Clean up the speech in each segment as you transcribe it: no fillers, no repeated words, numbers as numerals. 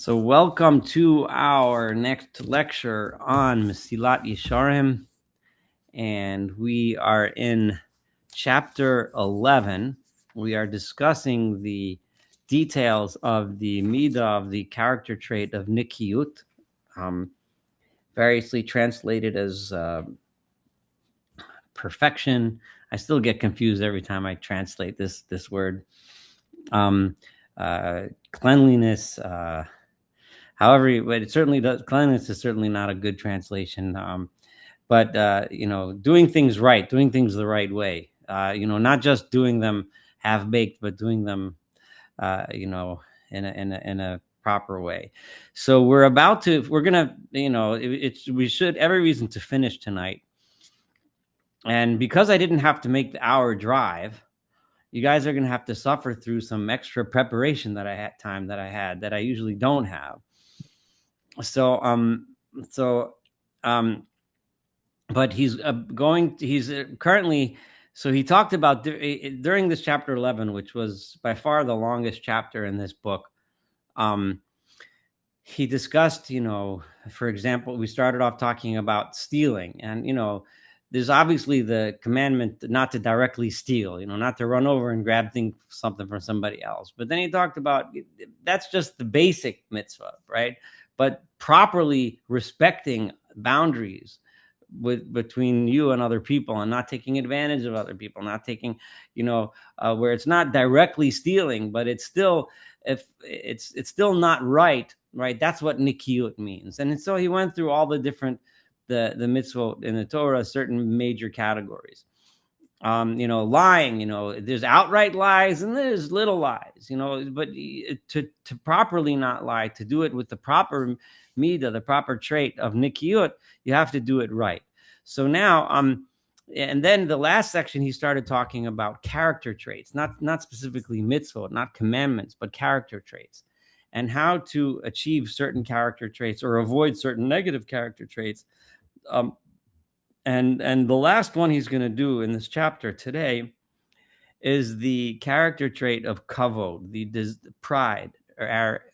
So welcome to our next lecture on Mesilat Yesharim, and we are in chapter 11. We are discussing the details of the midah, of the character trait of nekiyut, variously translated as perfection. I still get confused every time I translate this word. Cleanliness. However, but it certainly does. Cleanliness is certainly not a good translation. But doing things right, doing things the right way. Not just doing them half baked, but doing them, in a proper way. So we're gonna, we should every reason to finish tonight. And because I didn't have to make the hour drive, you guys are gonna have to suffer through some extra preparation that I had that I usually don't have. So but he's currently, so he talked about during this chapter 11, which was by far the longest chapter in this book. He discussed, for example, we started off talking about stealing, and there's obviously the commandment not to directly steal, not to run over and grab something from somebody else. But then he talked about that's just the basic mitzvah, right? But properly respecting boundaries between you and other people, and not taking advantage of other people, not taking, where it's not directly stealing, but it's still, if it's still not right. That's what nekiyut means. And so he went through all the different the mitzvot in the Torah, certain major categories. Lying, there's outright lies and there's little lies, but to properly not lie, to do it with the proper midah, the proper trait of nekiyut, you have to do it right. So now, and then the last section, he started talking about character traits, not specifically mitzvot, not commandments, but character traits, and how to achieve certain character traits or avoid certain negative character traits. And the last one he's going to do in this chapter today is the character trait of kavod, the pride, or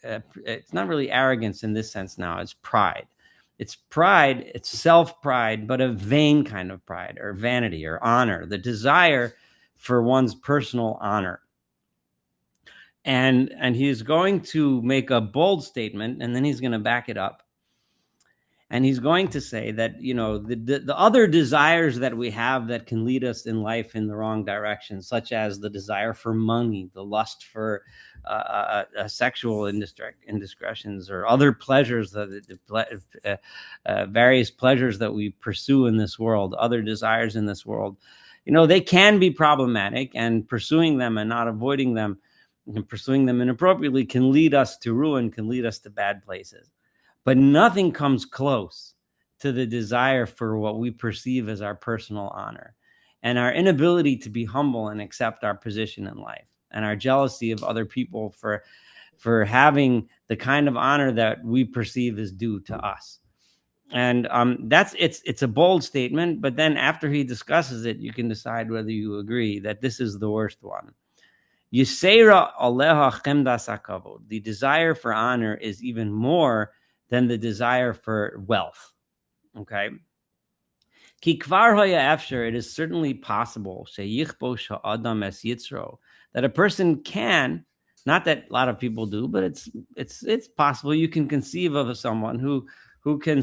it's not really arrogance in this sense now. It's pride. It's pride. It's self-pride, but a vain kind of pride, or vanity, or honor, the desire for one's personal honor. And he's going to make a bold statement, and then he's going to back it up. And he's going to say that, the other desires that we have that can lead us in life in the wrong direction, such as the desire for money, the lust for sexual indiscretions, or other pleasures, various pleasures that we pursue in this world, other desires in this world, they can be problematic, and pursuing them and not avoiding them and pursuing them inappropriately can lead us to ruin, can lead us to bad places. But nothing comes close to the desire for what we perceive as our personal honor, and our inability to be humble and accept our position in life, and our jealousy of other people for having the kind of honor that we perceive is due to us. And it's a bold statement, but then after he discusses it, you can decide whether you agree that this is the worst one. Yisera aleha chemdas hakavod. The desire for honor is even more than the desire for wealth. Okay. Ki kvar haya efsher, it is certainly possible sheyichbo sha'adam es yitzro, that a person can, not that a lot of people do, but it's possible you can conceive of someone who can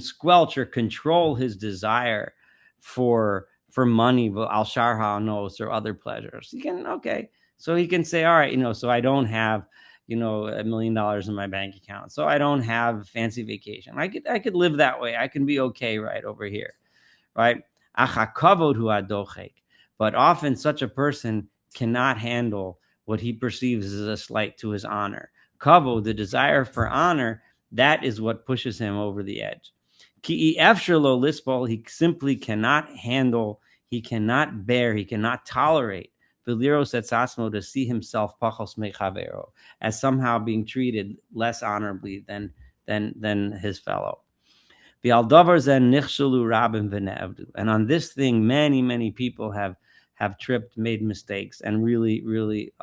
squelch or control his desire for money, al shar ha'anos, or other pleasures. He can, okay, so he can say, all right, so I don't have $1 million in my bank account, so I don't have a fancy vacation. I could live that way. I can be okay right over here, right? But often such a person cannot handle what he perceives as a slight to his honor. Kavod, the desire for honor, that is what pushes him over the edge. Ki efshelo lispol, he simply cannot handle, he cannot bear, he cannot tolerate to see himself as somehow being treated less honorably than his fellow. And on this thing, many people have tripped, made mistakes, and really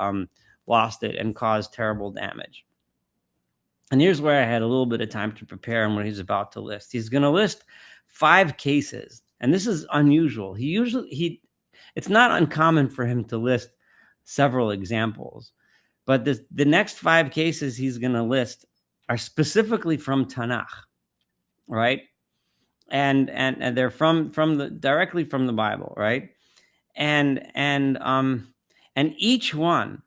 lost it and caused terrible damage. And here's where I had a little bit of time to prepare on what he's about to list. He's going to list 5 cases, and this is unusual. It's not uncommon for him to list several examples, but the next 5 cases he's going to list are specifically from Tanakh, right? And they're from directly from the Bible, right? And each one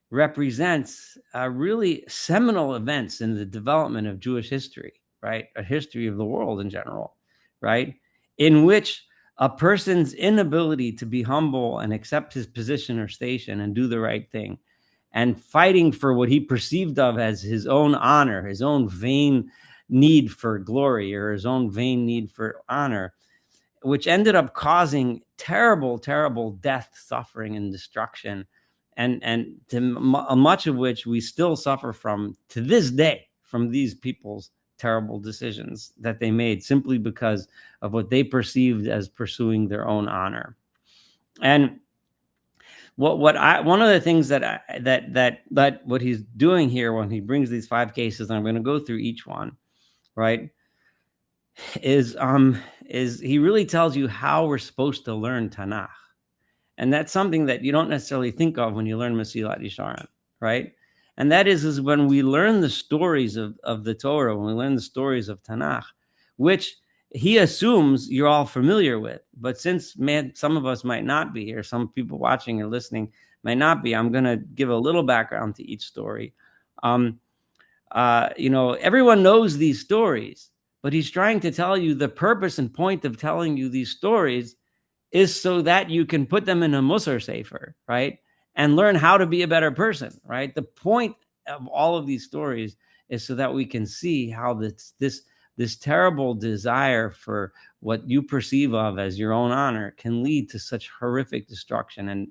represents really seminal events in the development of Jewish history, right? A history of the world in general, right? In which a person's inability to be humble and accept his position or station and do the right thing, and fighting for what he perceived of as his own honor, his own vain need for glory, or his own vain need for honor, which ended up causing terrible, terrible death, suffering, and destruction, and to much of which we still suffer from to this day, from these people's terrible decisions that they made simply because of what they perceived as pursuing their own honor. And one of the things that what he's doing here when he brings these 5 cases, and I'm going to go through each one, right, is he really tells you how we're supposed to learn Tanakh. And that's something that you don't necessarily think of when you learn Mesilat Yesharim, right? And that is when we learn the stories of the Torah, when we learn the stories of Tanakh, which he assumes you're all familiar with. But since some of us might not be, or some people watching or listening might not be, I'm going to give a little background to each story. Everyone knows these stories, but he's trying to tell you the purpose and point of telling you these stories is so that you can put them in a Musar Sefer, right? And learn how to be a better person, right? The point of all of these stories is so that we can see how this terrible desire for what you perceive of as your own honor can lead to such horrific destruction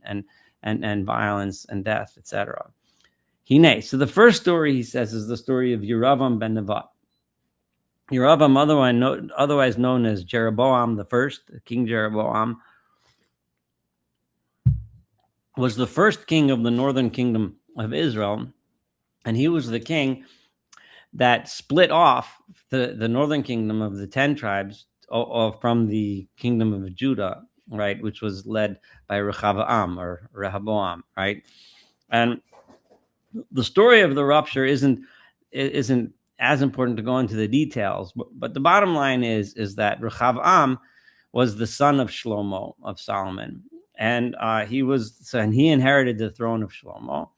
and violence and death, etc. So the first story, he says, is the story of Yeravam ben Nevat. Yeravam, otherwise known as Jeroboam the First, King Jeroboam, was the first king of the northern kingdom of Israel, and he was the king that split off the northern kingdom of the 10 tribes from the kingdom of Judah, right, which was led by Rehoboam, right? And the story of the rupture isn't as important to go into the details, but the bottom line is that Rehoboam was the son of Shlomo, of Solomon, and he inherited the throne of Shlomo,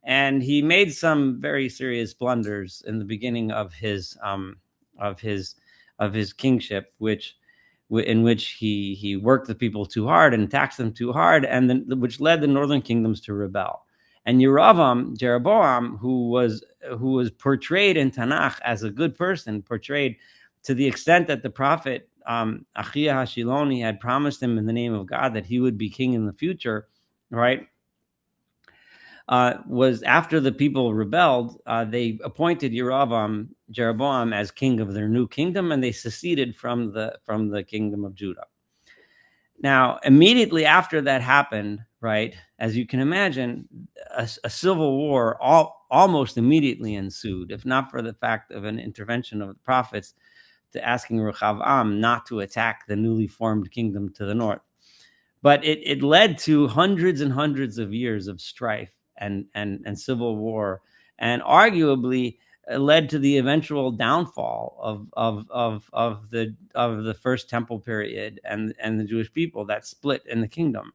and he made some very serious blunders in the beginning of his kingship, in which he worked the people too hard and taxed them too hard, and which led the northern kingdoms to rebel. And Jeroboam, who was portrayed in Tanakh as a good person, portrayed to the extent that the prophet Achia Hashiloni had promised him in the name of God that he would be king in the future, right? Was after the people rebelled, they appointed Jeroboam as king of their new kingdom, and they seceded from the kingdom of Judah. Now, immediately after that happened, right, as you can imagine, a civil war almost immediately ensued, if not for the fact of an intervention of the prophets to asking Rehoboam not to attack the newly formed kingdom to the north. But it led to hundreds and hundreds of years of strife and civil war, and arguably led to the eventual downfall of the first temple period and the Jewish people that split in the kingdom.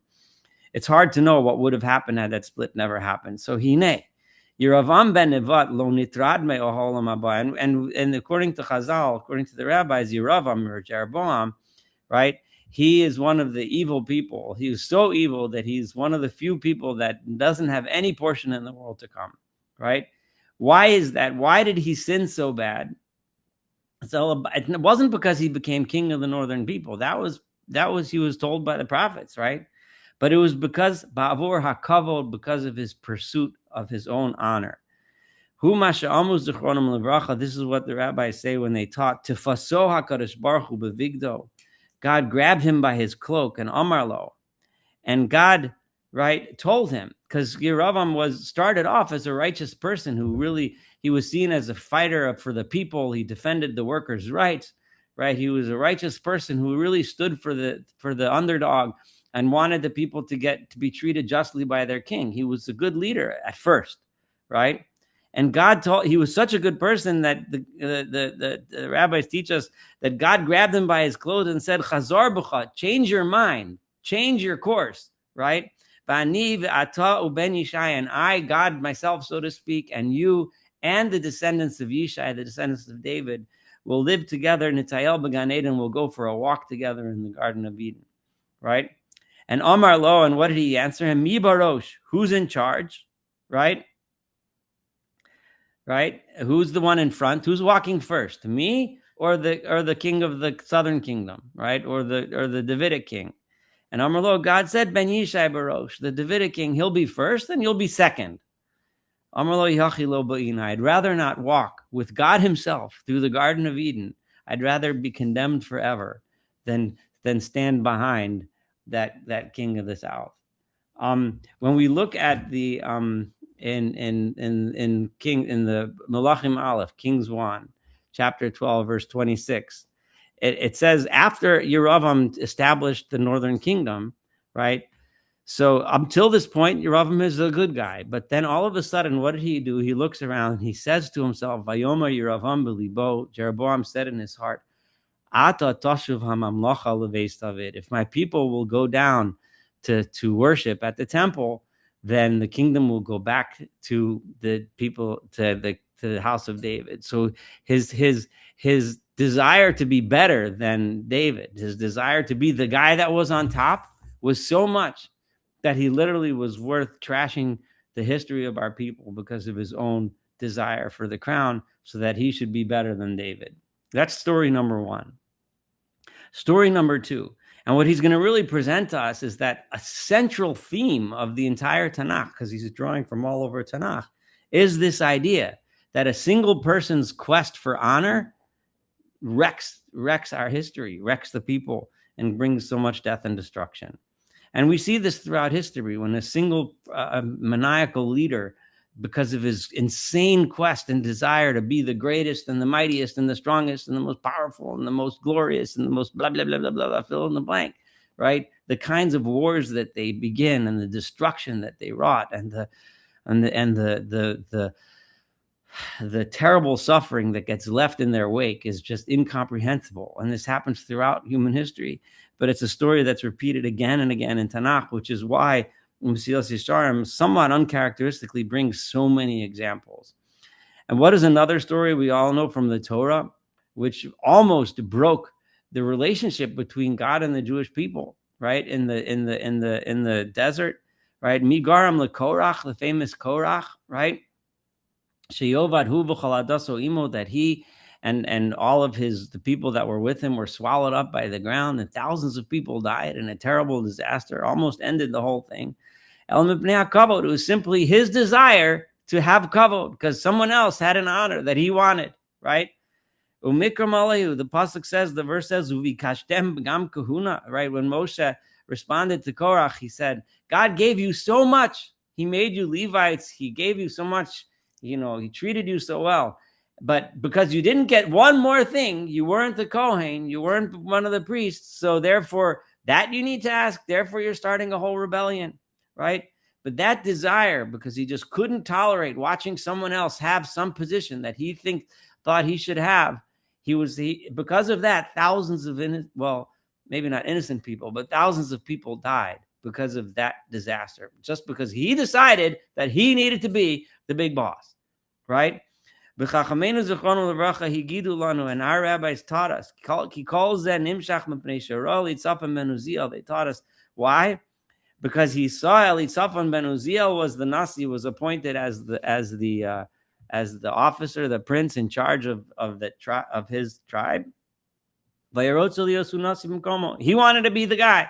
It's hard to know what would have happened had that split never happened. So Yeravam ben Nevat lo nitrad me oholam haba, and according to Chazal, according to the rabbis, Yeravam or Jeroboam, right? He is one of the evil people. He is so evil that he's one of the few people that doesn't have any portion in the world to come, right? Why is that? Why did he sin so bad? It wasn't because he became king of the northern people. That was he was told by the prophets, right? But it was because ba'avur hakavod, because of his pursuit of his own honor. This is what the rabbis say when they taught Tifaso HaKadosh Baruch Hu bevigdo. God grabbed him by his cloak and Amarlo, and God right, told him, because Yeravam started off as a righteous person who really, he was seen as a fighter for the people. He defended the workers' rights, right? He was a righteous person who really stood for the underdog and wanted the people to be treated justly by their king. He was a good leader at first, right? And he was such a good person that the rabbis teach us that God grabbed him by his clothes and said, Chazar b'cha, change your mind, change your course, right? And I, God myself, so to speak, and you and the descendants of Yishai, the descendants of David, will live together in Nitayel B'Gan Eden, will go for a walk together in the Garden of Eden, right? And Omar Lo, and what did he answer him? Mi Barosh, who's in charge, right? Right? Who's the one in front? Who's walking first? Me or the king of the southern kingdom, right? Or the Davidic king? And Amar Lo, God said, Ben Yishai Barosh, the Davidic king, he'll be first and you'll be second. Amar Lo Yachi Lo Ba'ina, I'd rather not walk with God himself through the Garden of Eden. I'd rather be condemned forever than stand behind that king of the south. When we look at the in the Malachim Aleph, Kings 1, chapter 12, verse 26, it says after Yeravam established the northern kingdom, right? So until this point, Yeravam is a good guy. But then all of a sudden, what did he do? He looks around and he says to himself, Vayoma Yeravam b'libo, Jeroboam said in his heart, Ata tashuv hamamlocha leveis David. If my people will go down to worship at the temple, then the kingdom will go back to the people, to the house of David. So his desire to be better than David, his desire to be the guy that was on top, was so much that he literally was worth trashing the history of our people because of his own desire for the crown, so that he should be better than David. That's story number one. Story number two, and what he's going to really present to us, is that a central theme of the entire Tanakh, because he's drawing from all over Tanakh, is this idea that a single person's quest for honor wrecks our history, wrecks the people, and brings so much death and destruction. And we see this throughout history when a single maniacal leader, because of his insane quest and desire to be the greatest and the mightiest and the strongest and the most powerful and the most glorious and the most blah, blah, blah, blah, blah, blah, fill in the blank, right? The kinds of wars that they begin and the destruction that they wrought and the terrible suffering that gets left in their wake is just incomprehensible. And this happens throughout human history, but it's a story that's repeated again and again in Tanakh, which is why Mesilat Yesharim somewhat uncharacteristically brings so many examples. And what is another story we all know from the Torah, which almost broke the relationship between God and the Jewish people, right? In the desert, right? Migaram leKorach, the famous Korach, right? Sheyovad hu v'chaladaso imo, that he and all of the people that were with him were swallowed up by the ground, and thousands of people died in a terrible disaster, almost ended the whole thing. El mipnei hakavod, it was simply his desire to have kavod, because someone else had an honor that he wanted, right? Umikram alehu, the pasuk says, the verse says, uvikashtem gam kahuna, right? When Moshe responded to Korach, he said, God gave you so much. He made you Levites. He gave you so much. He treated you so well. But because you didn't get one more thing, you weren't the Kohen, you weren't one of the priests. So therefore, that you need to ask. Therefore, you're starting a whole rebellion, right? But that desire, because he just couldn't tolerate watching someone else have some position that he thought he should have, because of that, thousands of maybe not innocent people, but thousands of people died because of that disaster, just because he decided that he needed to be the big boss, right? And our rabbis taught us, they taught us why? Because he saw Elitzaphan ben Uziel was the Nasi, was appointed as the officer, the prince in charge of his tribe. He wanted to be the guy,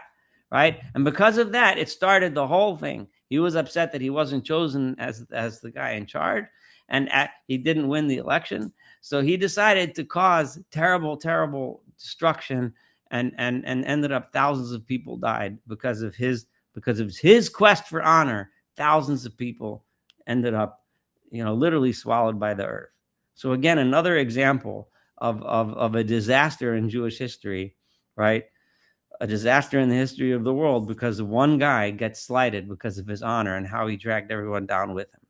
right? And because of that, it started the whole thing. He was upset that he wasn't chosen as the guy in charge, and he didn't win the election. So he decided to cause terrible, terrible destruction, and ended up thousands of people died because of his because of his quest for honor, thousands of people ended up, literally swallowed by the earth. So again, another example of a disaster in Jewish history, right? A disaster in the history of the world because one guy gets slighted because of his honor and how he dragged everyone down with him.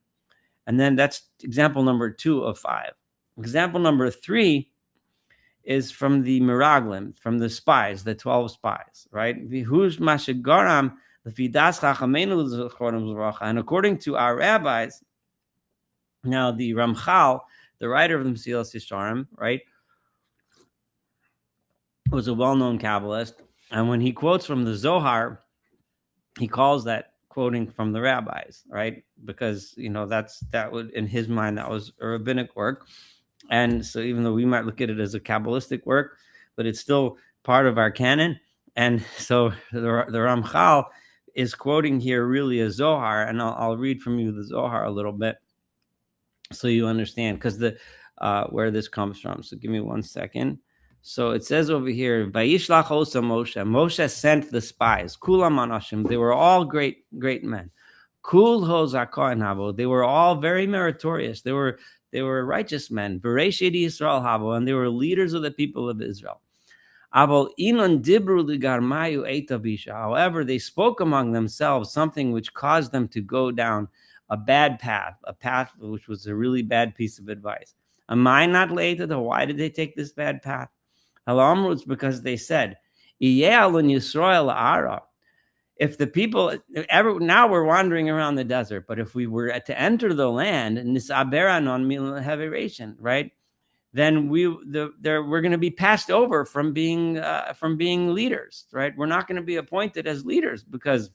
And then that's example number 2 of 5. Example number 3 is from the Miraglim, from the spies, the 12 spies, right? And according to our rabbis, now the Ramchal, the writer of the Mesilat Yesharim, right, was a well-known Kabbalist. And when he quotes from the Zohar, he calls that quoting from the rabbis, right? Because, that would, in his mind, that was a rabbinic work. And so even though we might look at it as a Kabbalistic work, but it's still part of our canon. And so the Ramchal is quoting here really a Zohar, and I'll read from you the Zohar a little bit so you understand, because where this comes from. So give me 1 second. So it says over here, Vayishlach osa Moshe. Moshe sent the spies. Kulam anashim. They were all great men. Kul hozakah habo. They were all very meritorious. They were righteous men. Bereshit Yisrael habo, and they were leaders of the people of Israel. However, they spoke among themselves something which caused them to go down a bad path, a path which was a really bad piece of advice. Am I not later? Why did they take this bad path? It's because they said, if the people, now we're wandering around the desert, but if we were to enter the land, right, then we're going to be passed over from being leaders, right? We're not going to be appointed as leaders because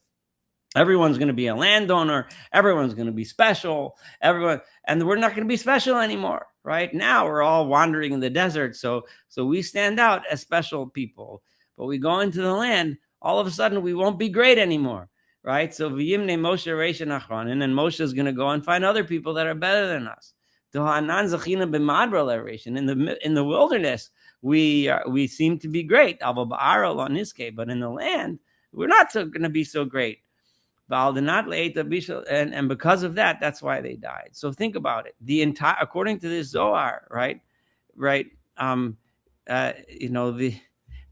everyone's going to be a landowner. Everyone's going to be special. And we're not going to be special anymore, right? Now we're all wandering in the desert. So we stand out as special people, but we go into the land. All of a sudden, we won't be great anymore, right? So V'yimne Moshe Reish Nachron, and then Moshe is going to go and find other people that are better than us. In the wilderness, we seem to be great, but in the land, we're not going to be so great. And because of that, that's why they died. So think about it. According to this Zohar, right,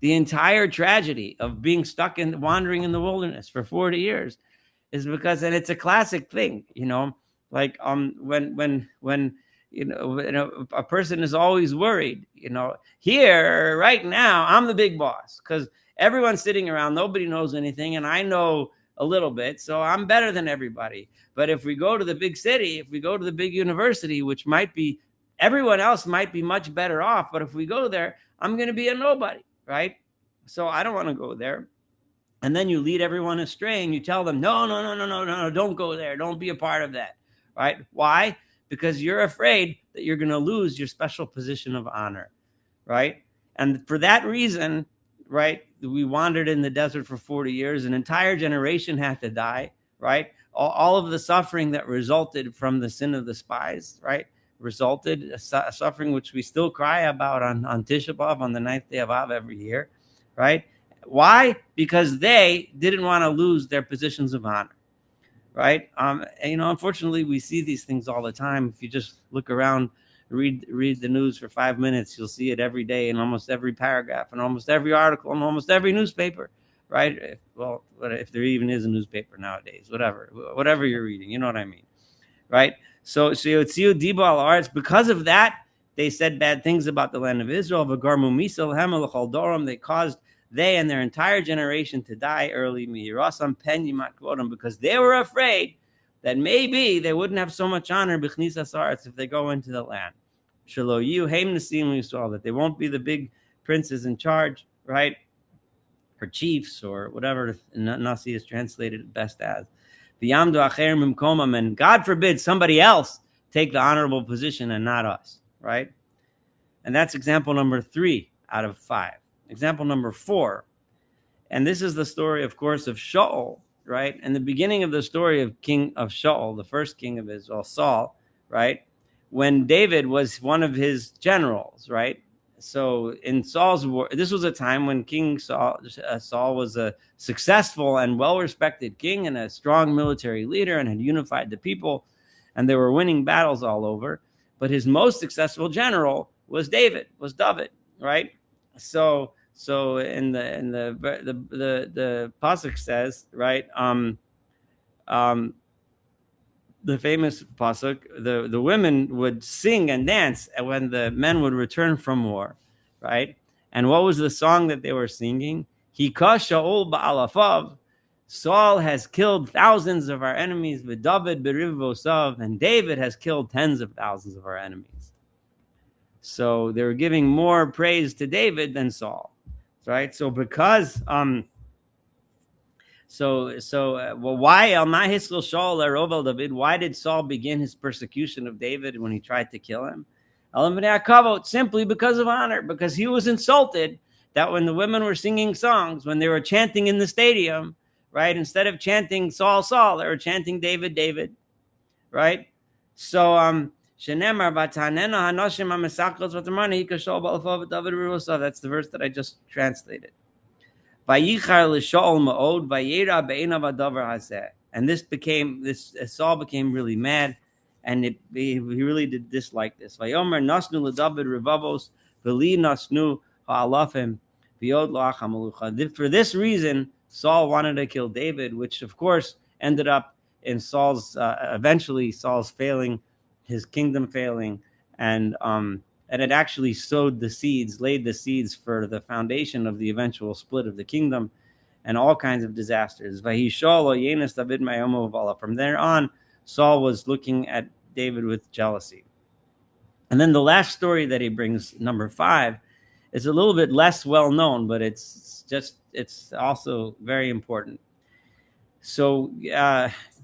the entire tragedy of being stuck in wandering in the wilderness for 40 years is because, and it's a classic thing, like when a person is always worried, here right now I'm the big boss because everyone's sitting around, nobody knows anything, and I know a little bit, so I'm better than everybody. But if we go to the big city, if we go to the big university, which might be, everyone else might be much better off, but if we go there, I'm going to be a nobody, right? So I don't want to go there. And then you lead everyone astray and you tell them, no, don't go there. Don't be a part of that, right? Why? Because you're afraid that you're going to lose your special position of honor, right? And for that reason, right, we wandered in the desert for 40 years. An entire generation had to die, right? All of the suffering that resulted from the sin of the spies, right, resulted a suffering which we still cry about on Tisha B'Av, on the 9th day of Av every year, right? Why? Because they didn't want to lose their positions of honor, right? Unfortunately, we see these things all the time. If you just look around, read the news for 5 minutes, you'll see it every day in almost every paragraph, in almost every article, in almost every newspaper, right? Well, if there even is a newspaper nowadays, whatever you're reading, you know what I mean, right? So it's because of that, they said bad things about the land of Israel. They caused they and their entire generation to die early, because they were afraid that maybe they wouldn't have so much honor if they go into the land. That they won't be the big princes in charge, right? Or chiefs, or whatever Nasi is translated best as. And God forbid somebody else take the honorable position and not us, right? And that's example number 3 out of 5. Example number 4, and this is the story, of course, of Shaul, right? And the beginning of the story of King of Shaul, the first king of Israel, Saul, right? When David was one of his generals, right? so in Saul's war, this was a time when King Saul was a successful and well-respected king and a strong military leader and had unified the people, and they were winning battles all over. But his most successful general was David, right? So in the pasuk says, right, the famous pasuk, the women would sing and dance when the men would return from war, right? And what was the song that they were singing? Hika Shaul ba'alafav. Saul has killed thousands of our enemies, with David berivosav, and David has killed tens of thousands of our enemies. So they were giving more praise to David than Saul, right? So because well, why David? Why did Saul begin his persecution of David when he tried to kill him? Simply because of honor, because he was insulted that when the women were singing songs, when they were chanting in the stadium, right, instead of chanting Saul, Saul, they were chanting David, David, right? So that's the verse that I just translated. And Saul became really mad, and he really did dislike this. For this reason, Saul wanted to kill David, which of course ended up in Saul's eventually Saul's failing, his kingdom failing, and it actually laid the seeds for the foundation of the eventual split of the kingdom and all kinds of disasters. From there on, Saul was looking at David with jealousy. And then the last story that he brings, number 5, is a little bit less well known, but it's also very important. So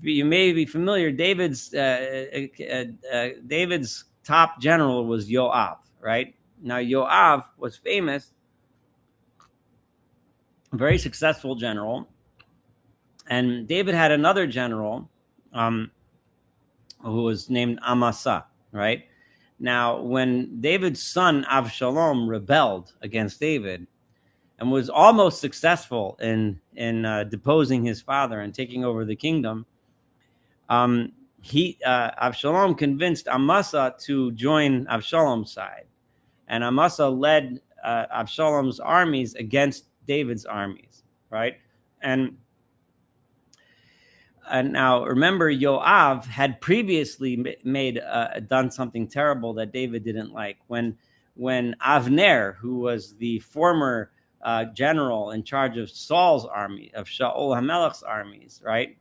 you may be familiar. David's top general was Yoav, right? Now Yoav was famous, a very successful general, and David had another general who was named Amasa, right? Now, when David's son Avshalom rebelled against David and was almost successful in deposing his father and taking over the kingdom, Avshalom convinced Amasa to join Avshalom's side, and Amasa led Avshalom's armies against David's armies, right? And now remember, Yoav had previously done something terrible that David didn't like. When Avner, who was the former general in charge of Saul's army, of Shaul HaMelech's armies, right?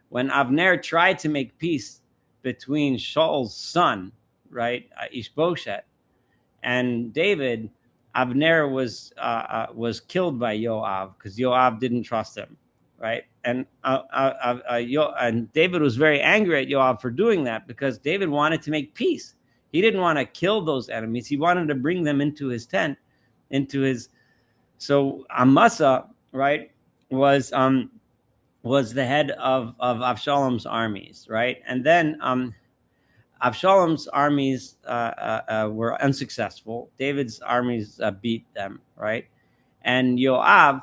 When Avner tried to make peace between Shaul's son, right, Ishbosheth, and David, Avner was killed by Yoav because Yoav didn't trust him, right? And David was very angry at Yoav for doing that because David wanted to make peace. He didn't want to kill those enemies. He wanted to bring them into his tent, So Amasa, right, was the head of Avshalom's armies, right? And then Avshalom's armies were unsuccessful. David's armies beat them, right? And Yoav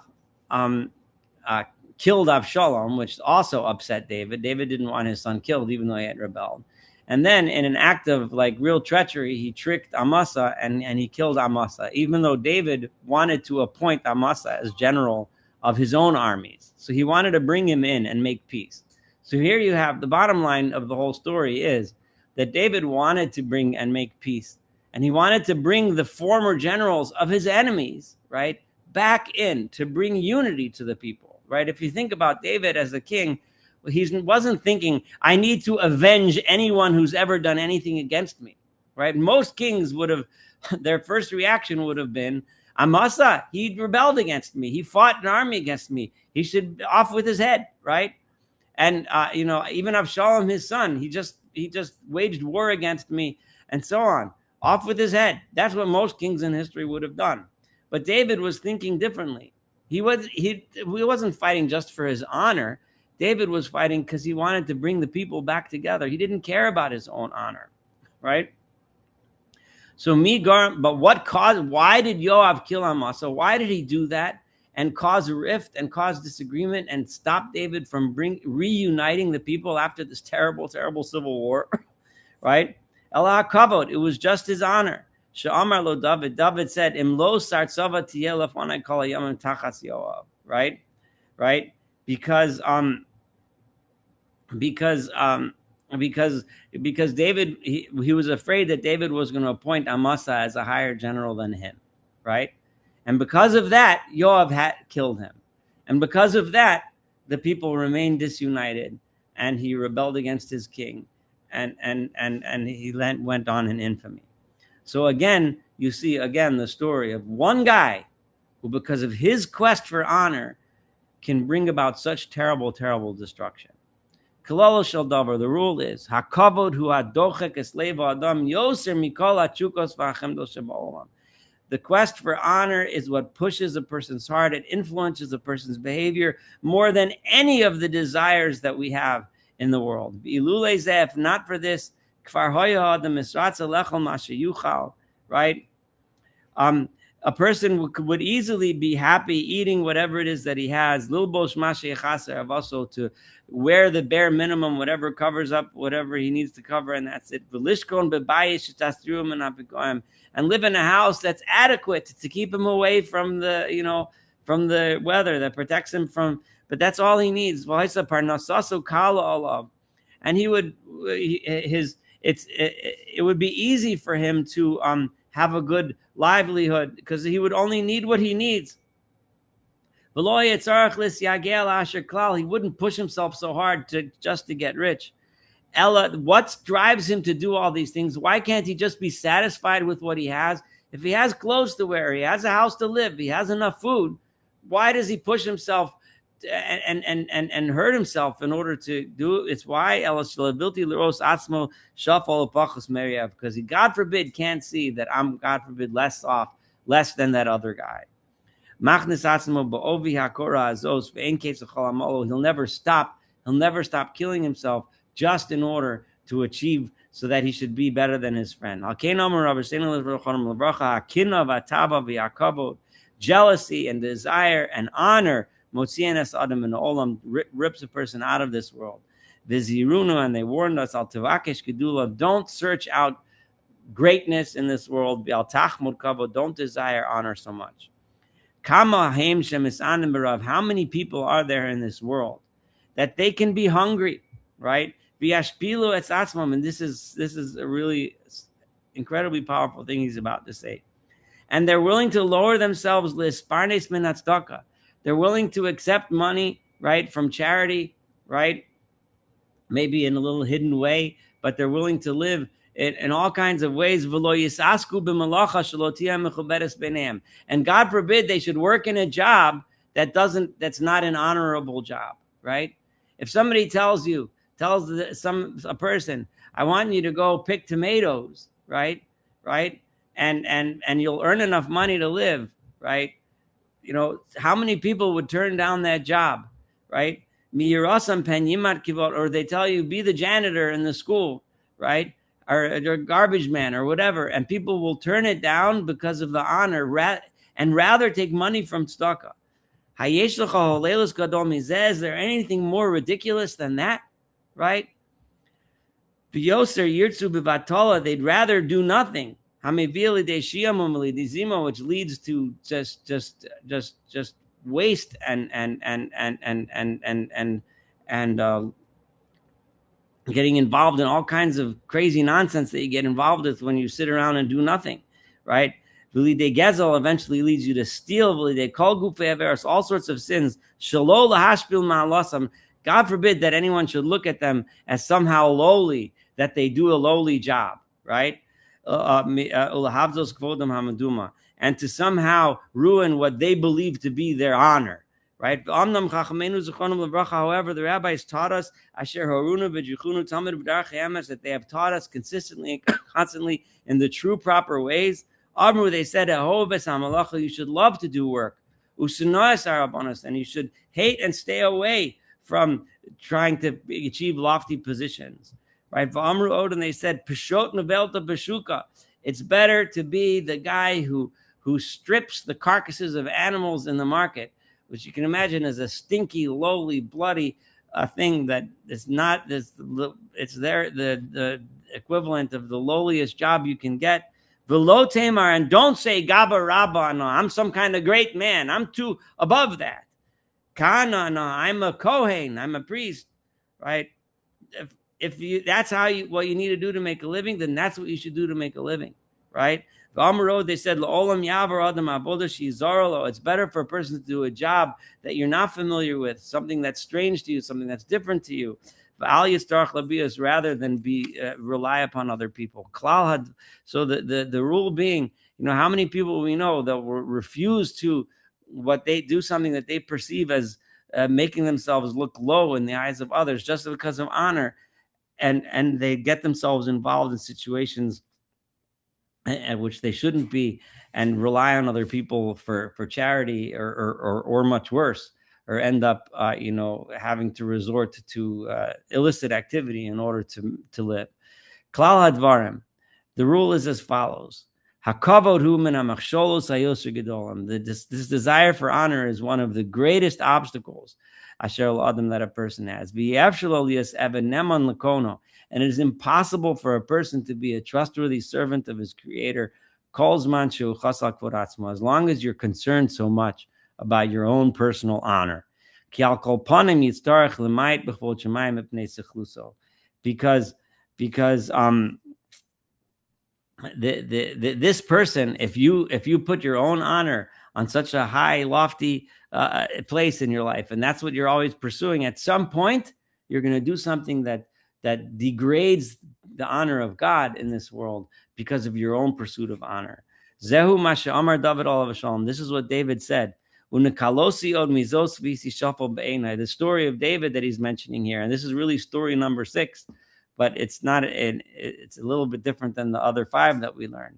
killed Avshalom, which also upset David. David didn't want his son killed, even though he had rebelled. And then in an act of real treachery, he tricked Amasa and he killed Amasa, even though David wanted to appoint Amasa as general of his own armies. So he wanted to bring him in and make peace. So here you have the bottom line of the whole story is that David wanted to bring and make peace. And he wanted to bring the former generals of his enemies, right, back in to bring unity to the people, right? If you think about David as a king, he wasn't thinking, I need to avenge anyone who's ever done anything against me, right? Most kings would have, their first reaction would have been, Amasa, he rebelled against me. He fought an army against me. He should off with his head, right? And, even Avshalom, his son, he just waged war against me and so on. Off with his head. That's what most kings in history would have done. But David was thinking differently. He wasn't fighting just for his honor. David was fighting because he wanted to bring the people back together. He didn't care about his own honor, right? So why did Yoav kill Amasa? Why did he do that and cause a rift and cause disagreement and stop David from reuniting the people after this terrible, terrible civil war? Right? Elah kavod, it was just his honor. She'amar lo David. David said, "Im lo sartzava tiyeh lefanai kol hayamim tachas Yoav." Right? Right? Because David, he was afraid that David was going to appoint Amasa as a higher general than him, right? And because of that, Yoav had killed him. And because of that, the people remained disunited, and he rebelled against his king, and he went on in infamy. So again, you see the story of one guy who, because of his quest for honor, can bring about such terrible, terrible destruction. Kalalo shel davar. The rule is hakavod hu hadochek es leva adam yoser mikol hachukos v'achemdos shebaolam. The quest for honor is what pushes a person's heart. It influences a person's behavior more than any of the desires that we have in the world. If not for this, kfar hoya adam misratza lechol mashayuchal. Right? A person would easily be happy eating whatever it is that he has. Lilbosh mashe chaser, also to wear the bare minimum, whatever covers up whatever he needs to cover, and that's it. And live in a house that's adequate to keep him away from the weather, that protects him from. But that's all he needs. And it would be easy for him to have a good livelihood because he would only need what he needs. He wouldn't push himself so hard just to get rich. Ella, what drives him to do all these things? Why can't he just be satisfied with what he has? If he has clothes to wear, he has a house to live, he has enough food, why does he push himself and hurt himself in order to do it? It's why because he, God forbid, can't see that I'm, God forbid, less than that other guy. He'll never stop killing himself just in order to achieve so that he should be better than his friend. Jealousy and desire and honor rips a person out of this world. And they warned us, don't search out greatness in this world. Don't desire honor so much. How many people are there in this world that they can be hungry, right? And this is a really incredibly powerful thing he's about to say. And they're willing to lower themselves. They're willing to accept money, right, from charity, right? Maybe in a little hidden way, but they're willing to live in all kinds of ways. And God forbid they should work in a job that's not an honorable job, right? If somebody tells a person, I want you to go pick tomatoes, right? And you'll earn enough money to live, right? You know, how many people would turn down that job, right? Or they tell you, be the janitor in the school, right? Or a garbage man or whatever. And people will turn it down because of the honor and rather take money from tzedakah. Is there anything more ridiculous than that, right? They'd rather do nothing, which leads to just waste and getting involved in all kinds of crazy nonsense that you get involved with when you sit around and do nothing, right? Eventually leads you to steal. All sorts of sins. God forbid that anyone should look at them as somehow lowly, that they do a lowly job, right? And to somehow ruin what they believe to be their honor, right? However, the rabbis taught us that they have taught us consistently and constantly in the true proper ways. They said, you should love to do work, and you should hate and stay away from trying to achieve lofty positions, right? And they said, It's better to be the guy who strips the carcasses of animals in the market, which you can imagine as a stinky, lowly, bloody thing that is not this. It's the equivalent of the lowliest job you can get. Velo Tamar, and don't say Gaba Rabba. No, I'm some kind of great man. I'm too above that. Kana, no, I'm a Kohen. I'm a priest, right? If you that's how you what you need to do to make a living, then that's what you should do to make a living, right? They said, it's better for a person to do a job that you're not familiar with, something that's strange to you, something that's different to you, rather than be rely upon other people. So the rule being, how many people we know that will refuse to what they do, something that they perceive as making themselves look low in the eyes of others just because of honor, and they get themselves involved in situations at which they shouldn't be, and rely on other people for charity, or much worse, or end up having to resort to illicit activity in order to live. Klal hadvarim, the rule is as follows: hakavod hu min hamachsholos hayoser gedolim. This desire for honor is one of the greatest obstacles asher l'adam that a person has. V'yevshelo liyas'ev neman lekono, and it is impossible for a person to be a trustworthy servant of his Creator, as long as you're concerned so much about your own personal honor. Because this person, if you put your own honor on such a high, lofty place in your life, and that's what you're always pursuing, at some point you're going to do something that degrades the honor of God in this world because of your own pursuit of honor. Zehu masha amar David alav shalom. This is what David said. The story of David that he's mentioning here, and this is really story number 6, but it's not. It's a little bit different than the other 5 that we learned.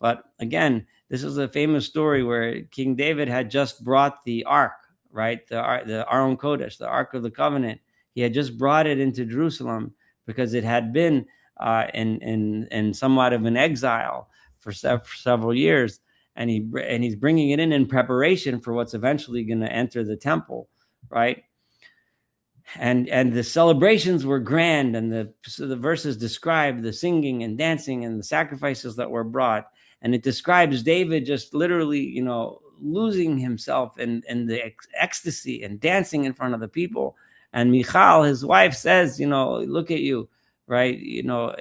But again, this is a famous story where King David had just brought the ark, right? The Aron Kodesh, the Ark of the Covenant. He had just brought it into Jerusalem because it had been in somewhat of an exile for several years, and he's bringing it in preparation for what's eventually going to enter the temple, right? And the celebrations were grand, and the verses describe the singing and dancing and the sacrifices that were brought, and it describes David just literally, losing himself in the ecstasy and dancing in front of the people. And Michal, his wife, says, look at you, right?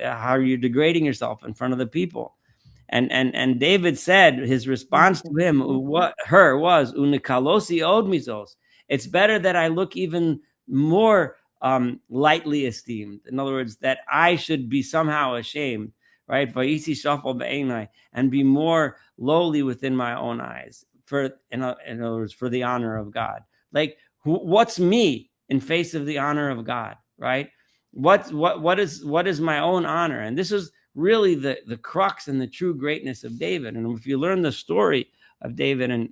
How are you degrading yourself in front of the people? And David said, his response to him, was unikalosi od mizos. It's better that I look even more lightly esteemed. In other words, that I should be somehow ashamed, right? And be more lowly within my own eyes. In other words, for the honor of God. Like, what's me in face of the honor of God, right? What is my own honor? And this is really the crux and the true greatness of David. And if you learn the story of David and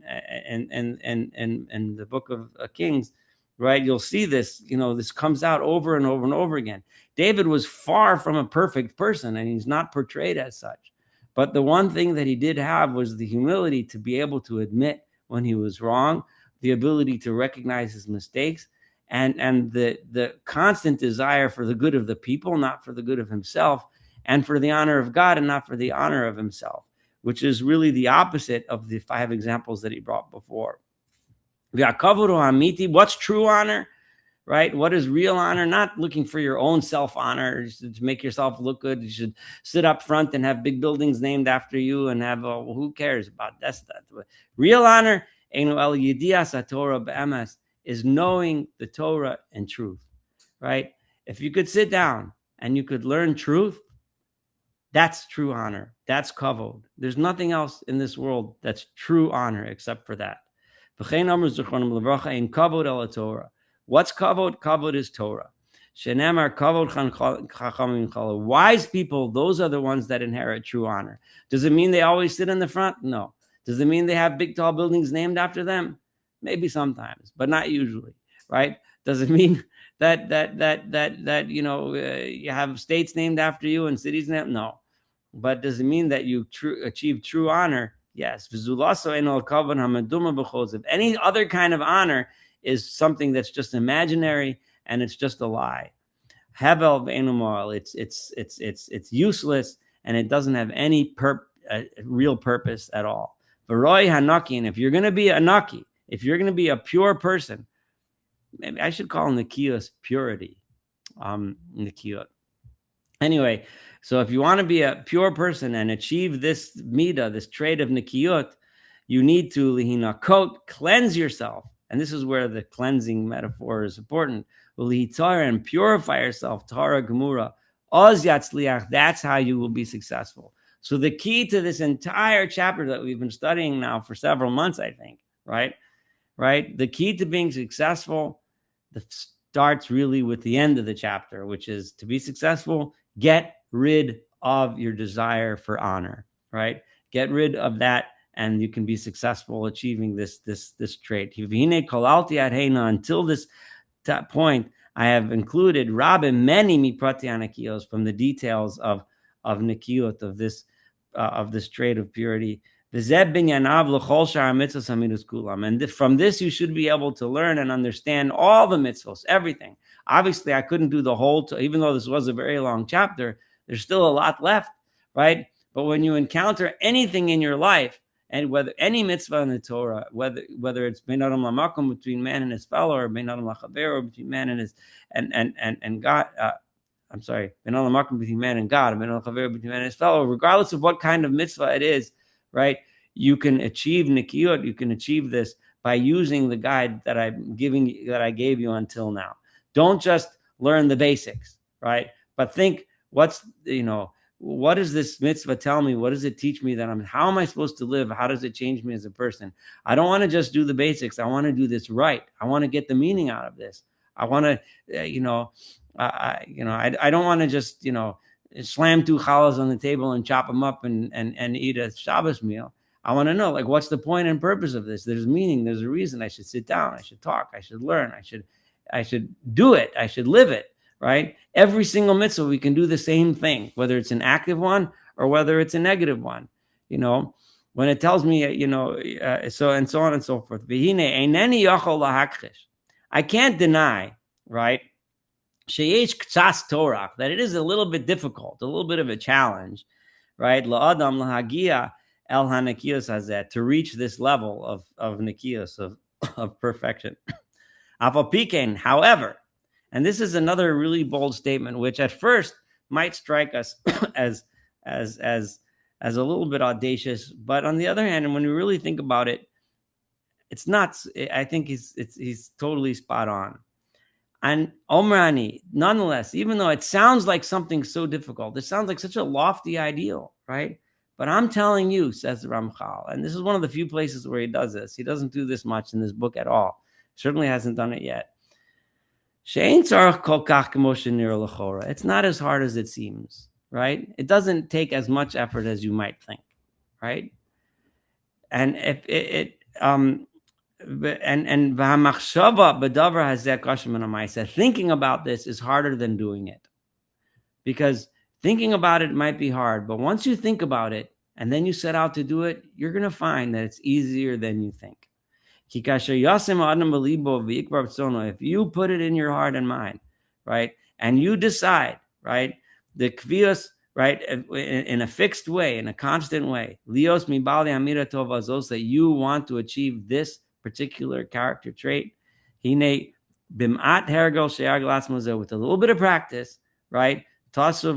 the book of Kings, right, you'll see this. This comes out over and over and over again. David was far from a perfect person, and he's not portrayed as such. But the one thing that he did have was the humility to be able to admit when he was wrong, the ability to recognize his mistakes, and the constant desire for the good of the people, not for the good of himself, and for the honor of God and not for the honor of himself, which is really the opposite of the 5 examples that he brought before. What's true honor, right? What is real honor? Not looking for your own self-honor to make yourself look good. You should sit up front and have big buildings named after you and have, who cares about that? Real honor is knowing the Torah and truth, right? If you could sit down and you could learn truth, that's true honor. That's kavod. There's nothing else in this world that's true honor except for that. What's kavod? Kavod is Torah. Wise people, those are the ones that inherit true honor. Does it mean they always sit in the front? No. Does it mean they have big, tall buildings named after them? Maybe sometimes, but not usually, right? Does it mean that you have states named after you and cities named? No. but does it mean that you achieve true honor? Yes. If any other kind of honor is something that's just imaginary and it's just a lie. Havel v'enumal, it's useless and it doesn't have any real purpose at all. V'roi hanaki, and if you're going to be a naki, if you're going to be a pure person, maybe I should call nekiyut purity. Nekiyut. Anyway, so if you want to be a pure person and achieve this midah, this trait of nekiyut, you need to lihinakot, cleanse yourself. And this is where the cleansing metaphor is important. Lihitzar, and purify yourself. Torah gemura. Oz yatzliach. That's how you will be successful. So the key to this entire chapter that we've been studying now for several months, I think, right? The key to being successful starts really with the end of the chapter, which is to be successful, get rid of your desire for honor, right? Get rid of that, and you can be successful achieving this trait. Until this point, I have included many miprati nekiyos from the details of nekiyot, of this trait of purity. And from this, you should be able to learn and understand all the mitzvos, everything. Obviously, I couldn't do the whole, even though this was a very long chapter, there's still a lot left, right? But when you encounter anything in your life, and whether any mitzvah in the Torah, whether it's bein adam lamakom, between man and his fellow, or bein adam lachaver, between man and his and God, I'm sorry, bein adam lamakom, between man and God, bein adam lachaver, between man and his fellow, regardless of what kind of mitzvah it is, right? You can achieve nekiyut. You can achieve this by using the guide that I gave you until now. Don't just learn the basics, right? But think, what does this mitzvah tell me? What does it teach me how am I supposed to live? How does it change me as a person? I don't want to just do the basics. I want to do this right. I want to get the meaning out of this. I want to, I don't want to just, slam 2 challahs on the table and chop them up and eat a Shabbos meal. I want to know, what's the point and purpose of this? There's meaning. There's a reason. I should sit down. I should talk. I should learn. I should do it. I should live it, right? Every single mitzvah, we can do the same thing, whether it's an active one or whether it's a negative one. When it tells me, so and so on and so forth. I can't deny, right, that it is a little bit difficult, a little bit of a challenge, right? El hanekiyos hazeh, to reach this level of nekiyos, of perfection. However, and this is another really bold statement, which at first might strike us as a little bit audacious, but on the other hand, and when we really think about it, it's not. I think he's totally spot on. And Omrani, nonetheless, even though it sounds like something so difficult, it sounds like such a lofty ideal, right? But I'm telling you, says Ramchal, and this is one of the few places where he does this. He doesn't do this much in this book at all. Certainly hasn't done it yet. It's not as hard as it seems, right? It doesn't take as much effort as you might think, right? And if thinking about this is harder than doing it, because thinking about it might be hard, but once you think about it and then you set out to do it, you're going to find that it's easier than you think. If you put it in your heart and mind, right, and you decide, right, the kvios, right, in a fixed way, in a constant way, that you want to achieve this particular character trait, with a little bit of practice, right, it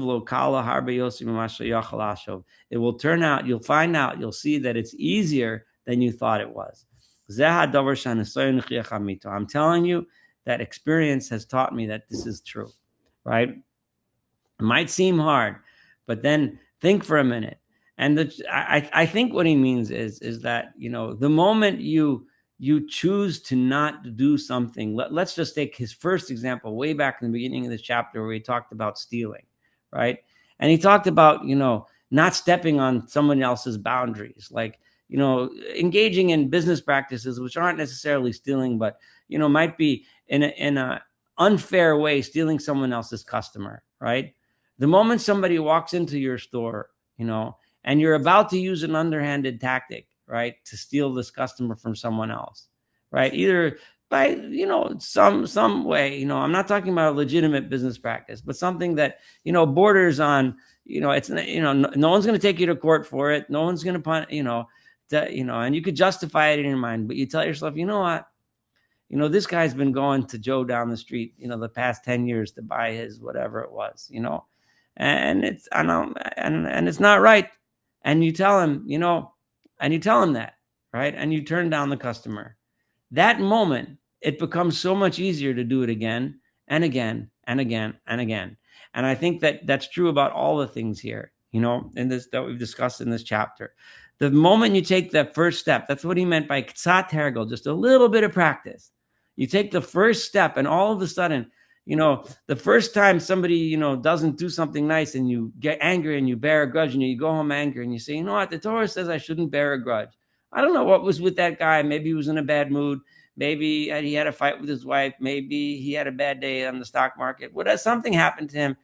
will turn out, you'll find out, you'll see that it's easier than you thought it was. I'm telling you that experience has taught me that this is true, right? It might seem hard, but then think for a minute. And I think what he means is that, the moment you choose to not do something, let's just take his first example way back in the beginning of this chapter where he talked about stealing, right? And he talked about, not stepping on someone else's boundaries, like, engaging in business practices which aren't necessarily stealing, but might be in a unfair way stealing someone else's customer, right? The moment somebody walks into your store, and you're about to use an underhanded tactic, right, to steal this customer from someone else, right? Either by, some way, I'm not talking about a legitimate business practice, but something that, borders on, it's, no one's going to take you to court for it. No one's going to, and you could justify it in your mind, but you tell yourself, you know what? This guy's been going to Joe down the street, the past 10 years to buy his whatever it was, and it's, I know, and it's not right. And you tell him, that, right? And you turn down the customer. That moment, it becomes so much easier to do it again and again and again and again. And I think that that's true about all the things here, in this that we've discussed in this chapter. The moment you take that first step, that's what he meant by ktsat hergel, just a little bit of practice. You take the first step, and all of a sudden, the first time somebody, doesn't do something nice, and you get angry and you bear a grudge, and you go home angry and you say, you know what, the Torah says I shouldn't bear a grudge. I don't know what was with that guy. Maybe he was in a bad mood. Maybe he had a fight with his wife. Maybe he had a bad day on the stock market. What, something happened to him.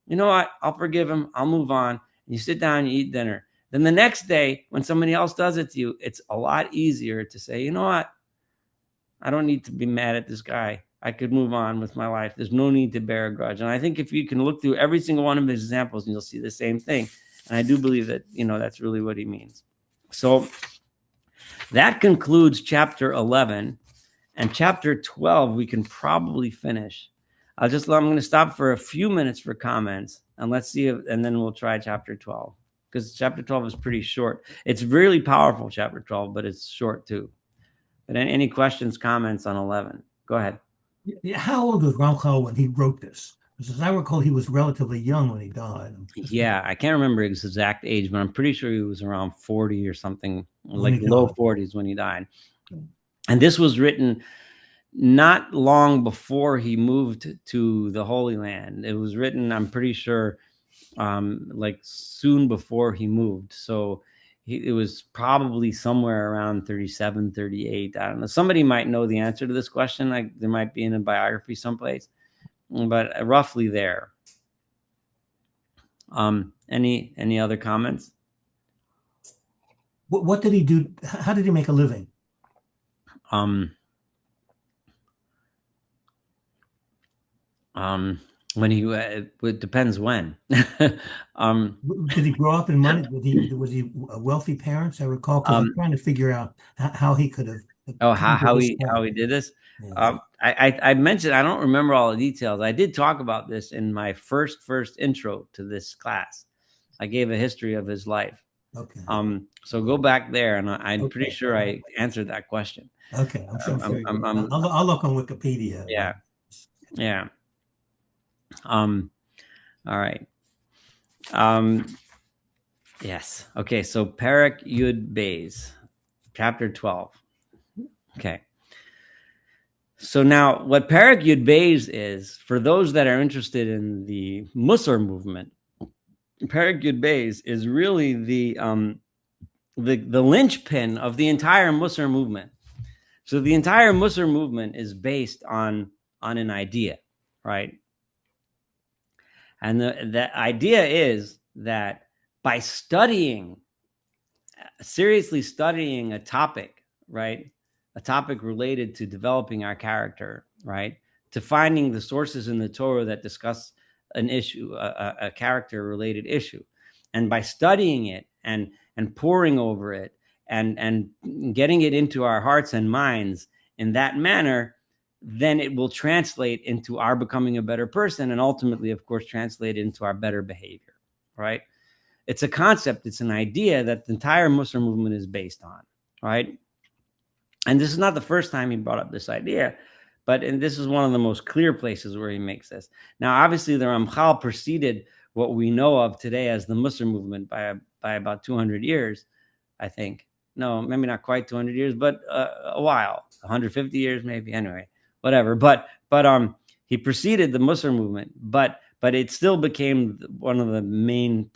You know what? I'll forgive him. I'll move on. You sit down, you eat dinner. Then the next day, when somebody else does it to you, it's a lot easier to say, you know what? I don't need to be mad at this guy. I could move on with my life. There's no need to bear a grudge. And I think if you can look through every single one of his examples, you'll see the same thing. And I do believe that, that's really what he means. So that concludes chapter 11. And chapter 12, we can probably finish. I'm going to stop for a few minutes for comments, and let's see and then we'll try chapter 12, because chapter 12 is pretty short. It's really powerful, chapter 12, but it's short too. But any questions, comments on 11? Go ahead. Yeah, how old was Ramchal when he wrote this? Because as I recall, he was relatively young when he died. Yeah, I can't remember his exact age, but I'm pretty sure he was around 40 or something, like low 40s when he died. And this was written not long before he moved to the Holy Land. It was written, I'm pretty sure, like soon before he moved. So it was probably somewhere around 37, 38. I don't know. Somebody might know the answer to this question. Like there might be in a biography someplace, but roughly there. Any other comments? What did he do? How did he make a living? When he, it depends when. Did he grow up in money? Was he wealthy parents? I recall, because I'm trying to figure out how he could have. How he did this. Yeah. I mentioned, I don't remember all the details. I did talk about this in my first intro to this class. I gave a history of his life. Okay. So go back there, and I'm pretty sure I answered that question. Okay. I'll look on Wikipedia. Yeah. Yeah. All right. Yes. Okay. So Perek Yud Beis, chapter 12. Okay. So now what Perek Yud Beis is, for those that are interested in the Musar movement, Perek Yud Beis is really the linchpin of the entire Musar movement. So the entire Musar movement is based on an idea, right? And the idea is that by seriously studying a topic, right? A topic related to developing our character, right? To finding the sources in the Torah that discuss an issue, a character-related issue. And by studying it and poring over it and getting it into our hearts and minds in that manner, then it will translate into our becoming a better person, and ultimately, of course, translate into our better behavior, right? It's a concept, it's an idea that the entire Musar movement is based on, right? And this is not the first time he brought up this idea, and this is one of the most clear places where he makes this. Now, obviously, the Ramchal preceded what we know of today as the Musar movement by about 200 years, I think. No, maybe not quite 200 years, but a while, 150 years maybe, anyway. Whatever, but he preceded the Musar movement, but it still became one of the main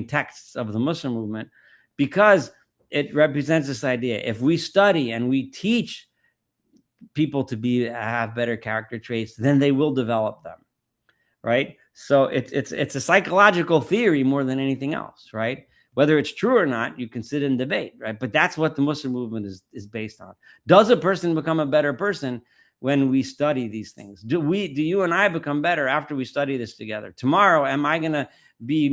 texts of the Musar movement, because it represents this idea. If we study and we teach people to have better character traits, then they will develop them, right? So it's a psychological theory more than anything else, right? Whether it's true or not, you can sit and debate, right? But that's what the Muslim movement is based on. Does a person become a better person when we study these things? Do you and I become better after we study this together? Tomorrow, am I going to be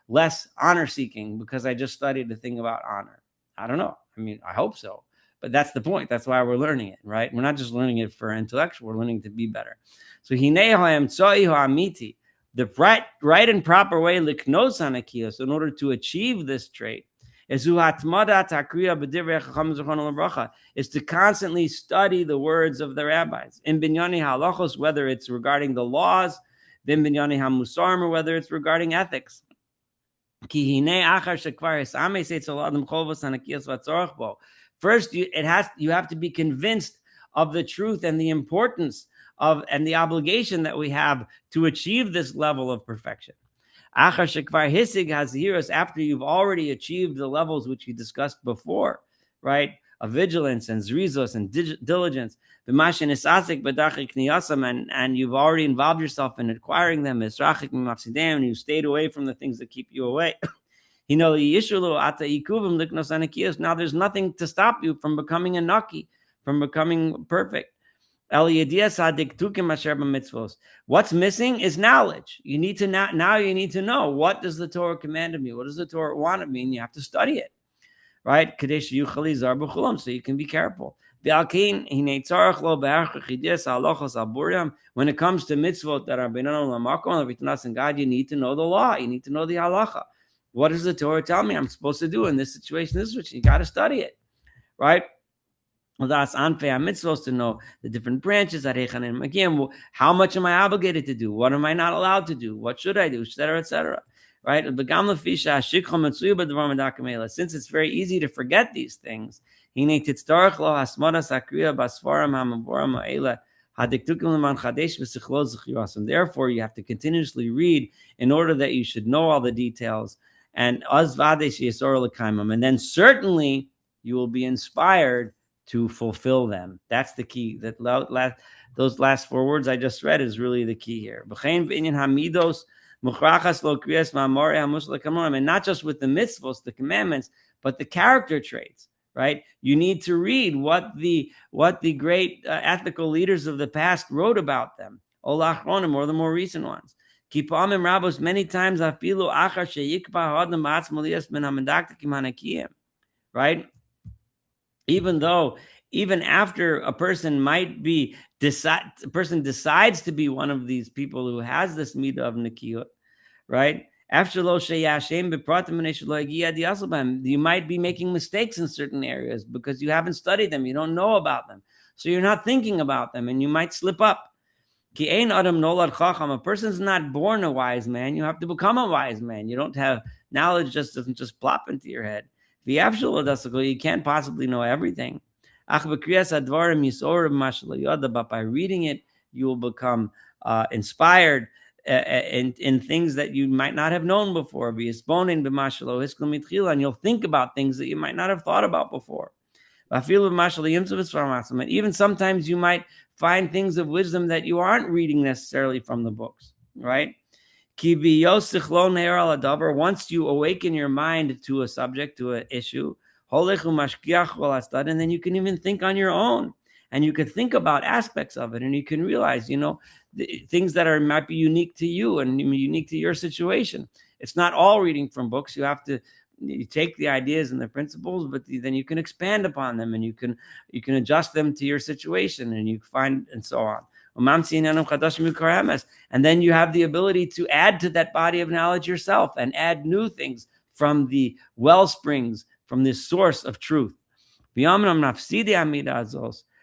less honor seeking because I just studied the thing about honor? I don't know. I mean, I hope so. But that's the point. That's why we're learning it, right? We're not just learning it for intellectual. We're learning to be better. So amiti, the right and proper way liknos nekiyut in order to achieve this trait is to constantly study the words of the rabbis in binyani halachos, whether it's regarding the laws, bin binyani hamusarim, or whether it's regarding ethics. First, you have to be convinced of the truth and the importance of and the obligation that we have to achieve this level of perfection. After you've already achieved the levels which we discussed before, right, of vigilance and zrizos and diligence, and you've already involved yourself in acquiring them, and you stayed away from the things that keep you away. Now there's nothing to stop you from becoming a naki, from becoming perfect. What's missing is knowledge. You need to now you need to know, what does the Torah command of me? What does the Torah want of me? And you have to study it, right? So you can be careful. When it comes to mitzvot that are in God, you need to know the law. You need to know the halacha. What does the Torah tell me I'm supposed to do in this situation? This situation, you got to study it, right? Well, that's unfair. I'm supposed to know the different branches. Again, how much am I obligated to do? What am I not allowed to do? What should I do? Etc. Etc. Right? Since it's very easy to forget these things, therefore you have to continuously read in order that you should know all the details. And then certainly you will be inspired to fulfill them. That's the key. Those last four words I just read is really the key here. And not just with the mitzvos, the commandments, but the character traits, right? You need to read what the great ethical leaders of the past wrote about them, or the more recent ones. Many times, right? Even after a person decides to be one of these people who has this midah of nekiyut, right? You might be making mistakes in certain areas because you haven't studied them, you don't know about them, so you're not thinking about them, and you might slip up. A person's not born a wise man. You have to become a wise man. You don't have knowledge, doesn't just plop into your head. You can't possibly know everything. But by reading it, you will become inspired in things that you might not have known before. And you'll think about things that you might not have thought about before. And even sometimes you might find things of wisdom that you aren't reading necessarily from the books, right? Once you awaken your mind to a subject, to an issue, and then you can even think on your own, and you can think about aspects of it, and you can realize, things that might be unique to you and unique to your situation. It's not all reading from books. You take the ideas and the principles, but then you can expand upon them, and you can adjust them to your situation, and you find, and so on. And then you have the ability to add to that body of knowledge yourself and add new things from the well springs, from this source of truth.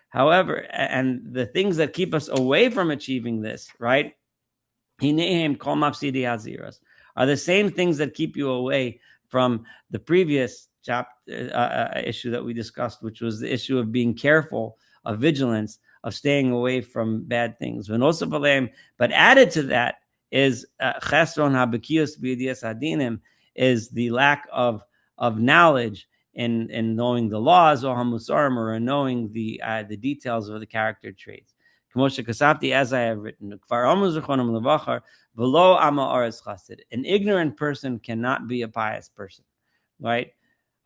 However, and the things that keep us away from achieving this, right, are the same things that keep you away from the previous issue that we discussed, which was the issue of being careful, of vigilance, of staying away from bad things. But added to that is is the lack of knowledge in knowing the laws, or hamusarim, or knowing the details of the character traits. As I have written, V'lo ama oretz chassid. An ignorant person cannot be a pious person, right?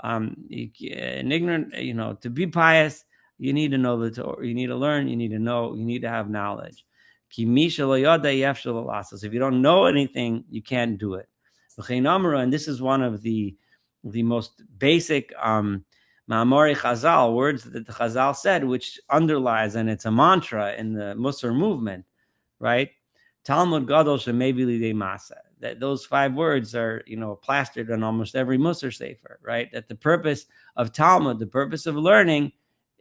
An ignorant, to be pious, you need to know the Torah. You need to learn. You need to know. You need to have knowledge. Ki misha lo yoda yefshel lasos. If you don't know anything, you can't do it. And this is one of the most basic Ma'amori Chazal, words that the Chazal said, which underlies, and it's a mantra in the Musar movement, right? Talmud Gadol Shemevi Lidei Masa. That those 5 words are, plastered on almost every Musar sefer, right? That the purpose of Talmud, the purpose of learning,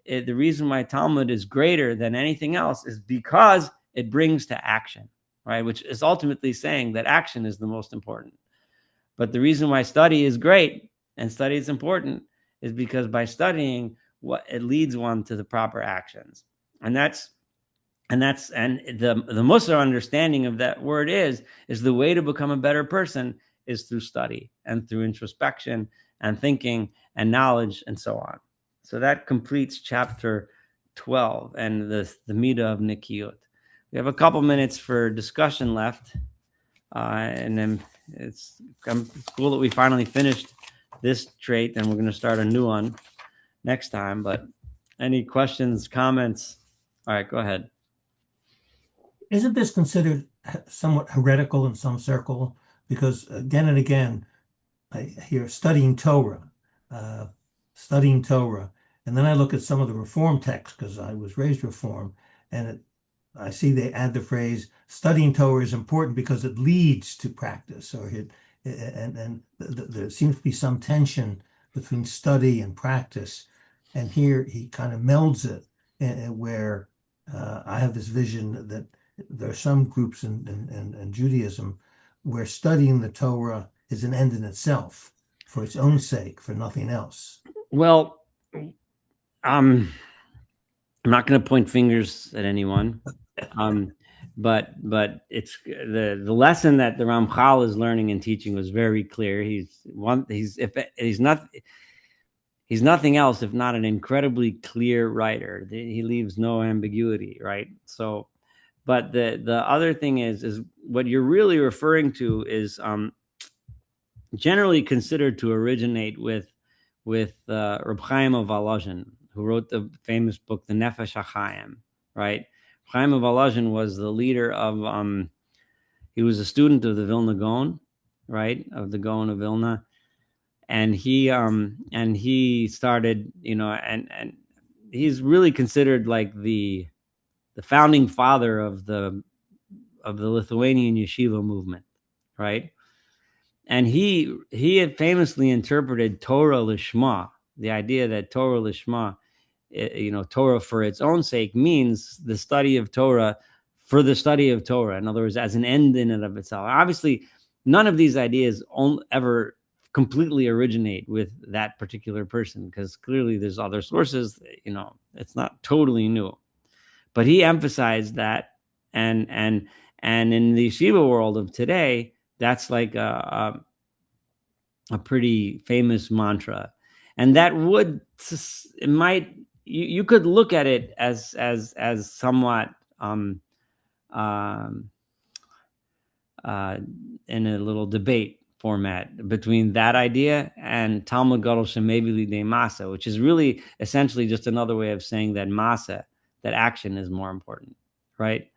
the reason why Talmud is greater than anything else is because it brings to action, right? Which is ultimately saying that action is the most important. But the reason why study is great and study is important is because by studying, what it leads one to the proper actions. And the Musar understanding of that word is the way to become a better person is through study and through introspection and thinking and knowledge and so on. So that completes chapter 12 and the midah of nekiyut. We have a couple minutes for discussion left, and then it's cool that we finally finished this trait, and we're going to start a new one next time. But any questions, comments? All right, go ahead. Isn't this considered somewhat heretical in some circle? Because again and again, I hear studying Torah, and then I look at some of the Reform texts because I was raised Reform, and I see they add the phrase studying Torah is important because it leads to practice, and there seems to be some tension between study and practice. And here he kind of melds it, where I have this vision that there are some groups in Judaism where studying the Torah is an end in itself, for its own sake, for nothing else. Well, I'm not going to point fingers at anyone, but it's the lesson that the Ramchal is learning and teaching was very clear. He's nothing else if not an incredibly clear writer. He leaves no ambiguity, right? So, but the other thing is what you're really referring to is generally considered to originate with Reb Chaim of Volozhin, who wrote the famous book, The Nefesh HaChaim, right? Chaim of Volozhin was the leader of, he was a student of the Vilna Gaon, right? Of the Gaon of Vilna. And he started, and he's really considered like the founding father of the Lithuanian Yeshiva movement, right? And he had famously interpreted Torah Lishma, the idea that Torah Lishma, Torah for its own sake means the study of Torah for the study of Torah. In other words, as an end in and of itself. Obviously, none of these ideas ever completely originate with that particular person, because clearly there's other sources. It's not totally new. But he emphasized that, and in the Yeshiva world of today, that's like a pretty famous mantra, and that you could look at it as somewhat in a little debate format between that idea and Talmud Gadol Shemevi Lidei Masa, which is really essentially just another way of saying that masa, that action, is more important, right?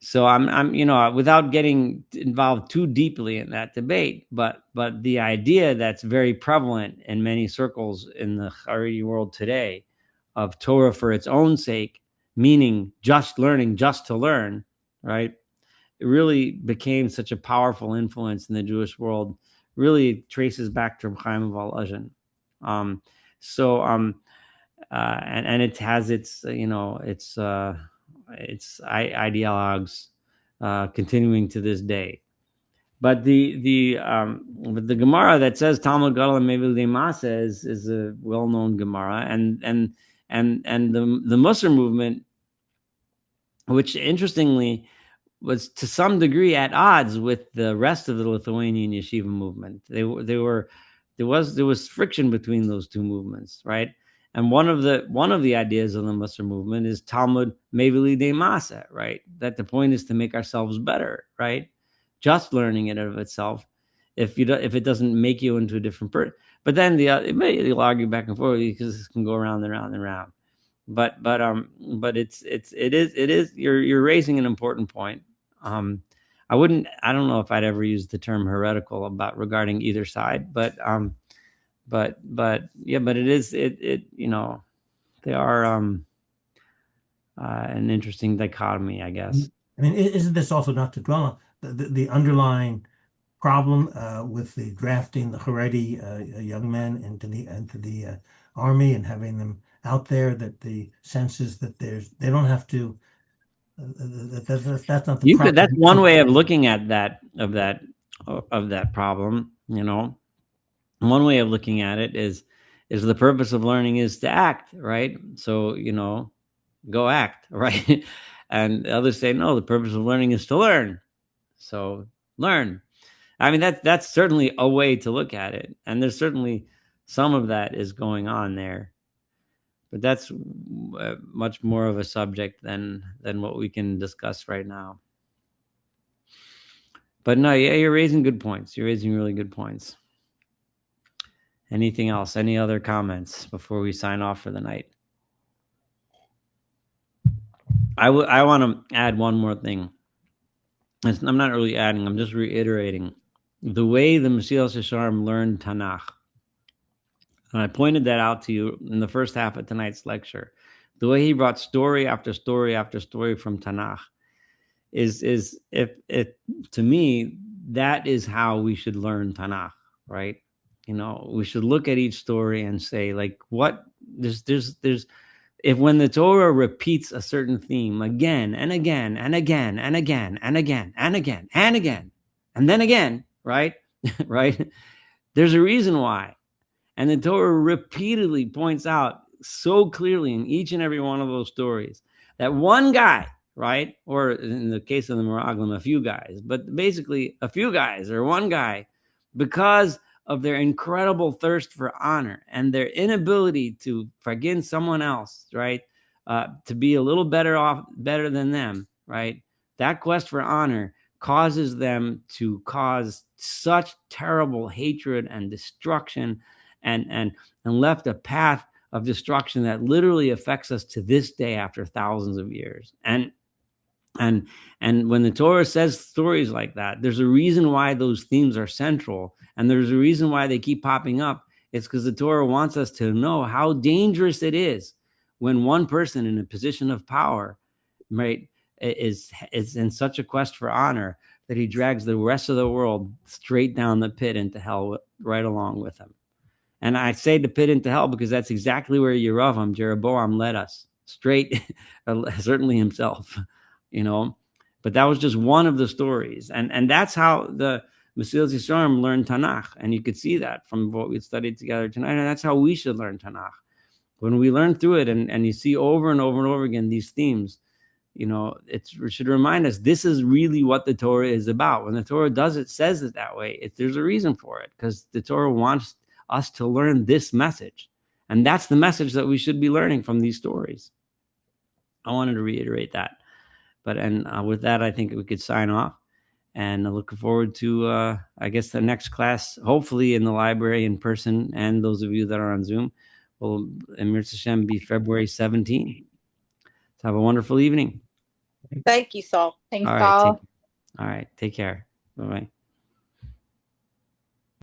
So I'm without getting involved too deeply in that debate, but the idea that's very prevalent in many circles in the Haredi world today of Torah for its own sake, meaning just learning, just to learn, right? It really became such a powerful influence in the Jewish world. Really traces back to Chaim of Volozhin. And it has its ideologues continuing to this day. But the Gemara that says Talmud Gadol and Mevi Lidei Masa is a well-known Gemara, and the Musar movement, which interestingly was to some degree at odds with the rest of the Lithuanian Yeshiva movement. There was friction between those two movements, right? And one of the ideas of the Musar movement is Talmud Mevili de Masa, right? That the point is to make ourselves better, right? Just learning it of itself, if it doesn't make you into a different person. But then you'll argue back and forth because this can go around and round and round. But it is you're raising an important point. I don't know if I'd ever use the term heretical regarding either side, but yeah, but it is they are an interesting dichotomy, I guess. I mean, isn't this also, not to dwell on the underlying problem with the drafting the Haredi young men into the army and having them out there, that the sense is that they don't have to, that's not the problem. That's one way of looking at that problem. One way of looking at it is the purpose of learning is to act, right? So go act, right? And others say no, the purpose of learning is to learn. So learn. I mean, that's certainly a way to look at it, and there's certainly some of that is going on there, but that's much more of a subject than what we can discuss right now. But no, yeah, you're raising good points. You're raising really good points. Anything else? Any other comments before we sign off for the night? I want to add one more thing. I'm not really adding, I'm just reiterating the way the Mesilat Yesharim learned Tanakh. And I pointed that out to you in the first half of tonight's lecture. The way he brought story after story after story from Tanakh is to me, that is how we should learn Tanakh, right? We should look at each story and say, like, what there's if when the Torah repeats a certain theme again and again and again and again and again and again and again and then again, right? Right? There's a reason why. And the Torah repeatedly points out so clearly in each and every one of those stories that one guy, right? Or in the case of the Meraglim, a few guys, but basically a few guys or one guy, because of their incredible thirst for honor and their inability to forgive someone else, right? To be a little better than them, right? That quest for honor causes them to cause such terrible hatred and destruction, and left a path of destruction that literally affects us to this day after thousands of years. And when the Torah says stories like that, there's a reason why those themes are central, and there's a reason why they keep popping up. It's because the Torah wants us to know how dangerous it is when one person in a position of power, right, is in such a quest for honor that he drags the rest of the world straight down the pit into hell right along with him. And I say the pit into hell because that's exactly where Yeravam, Jeroboam, led us, straight, certainly himself. But that was just one of the stories, and that's how the Mesilat Yesharim learned Tanakh, and you could see that from what we studied together tonight, and that's how we should learn Tanakh. When we learn through it, and you see over and over and over again these themes, it should remind us this is really what the Torah is about. When the Torah says it that way, there's a reason for it, because the Torah wants us to learn this message, and that's the message that we should be learning from these stories. I wanted to reiterate that. But with that, I think we could sign off, and looking forward to, I guess, the next class, hopefully in the library in person, and those of you that are on Zoom will, Emir Hashem, be February 17th. So have a wonderful evening. Thank you, Saul. Thanks, All Saul. right, take care. Bye-bye.